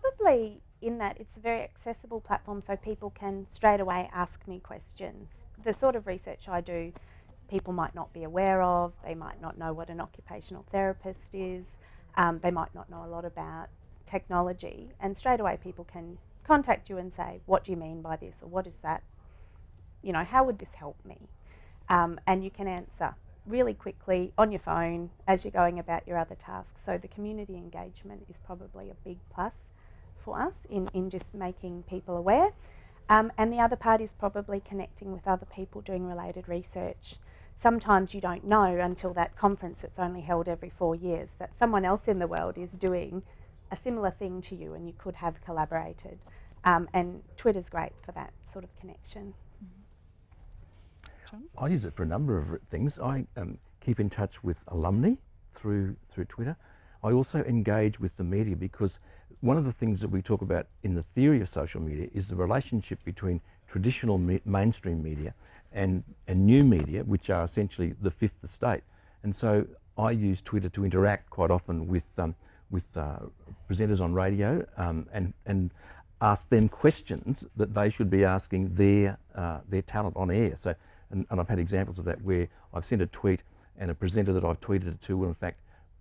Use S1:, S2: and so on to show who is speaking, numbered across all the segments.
S1: Probably in that it's a very accessible platform, so people can straight away ask me questions. The sort of research I do, people might not be aware of, they might not know what an occupational therapist is, they might not know a lot about technology, and straight away people can contact you and say, what do you mean by this, or what is that, you know, how would this help me? And you can answer really quickly on your phone as you're going about your other tasks. So the community engagement is probably a big plus for us in just making people aware. And the other part is probably connecting with other people doing related research. Sometimes you don't know until that conference that's only held every 4 years that someone else in the world is doing a similar thing to you and you could have collaborated. And Twitter's great for that sort of connection.
S2: John?
S3: I use it for a number of things. I keep in touch with alumni through Twitter. I also engage with the media because one of the things that we talk about in the theory of social media is the relationship between traditional mainstream media and new media, which are essentially the fifth estate. And so I use Twitter to interact quite often with presenters on radio and ask them questions that they should be asking their talent on air. So, and I've had examples of that where I've sent a tweet and a presenter that I've tweeted it to will in fact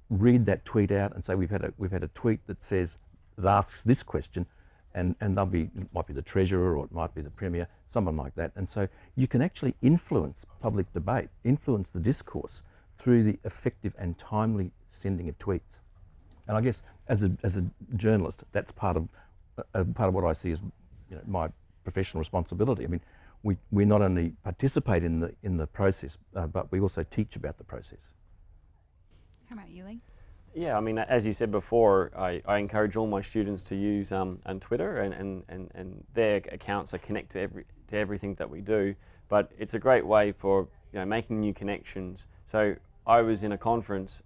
S3: read that tweet out and say we've had a tweet that says that asks this question, and they'll be, it might be the Treasurer or it might be the Premier, someone like that. And so you can actually influence public debate, influence the discourse through the effective and timely sending of tweets. And I guess as a journalist, that's part of what I see as, you know, my professional responsibility. I mean, we not only participate in the process, but we also teach about the process.
S2: How about you, Lee?
S4: Yeah, I mean, as you said before, I encourage all my students to use Twitter, and their accounts are connected to everything that we do. But it's a great way for, you know, making new connections. So I was in a conference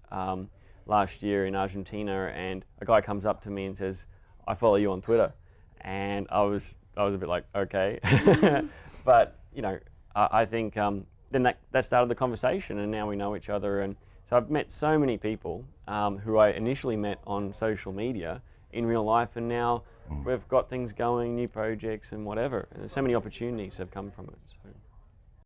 S4: last year in Argentina, and a guy comes up to me and says, "I follow you on Twitter," and I was a bit like, okay, but you know, I think then that started the conversation, and now we know each other. And so I've met so many people who I initially met on social media in real life, and now we've got things going, new projects and whatever. And there's so many opportunities have come from it. So.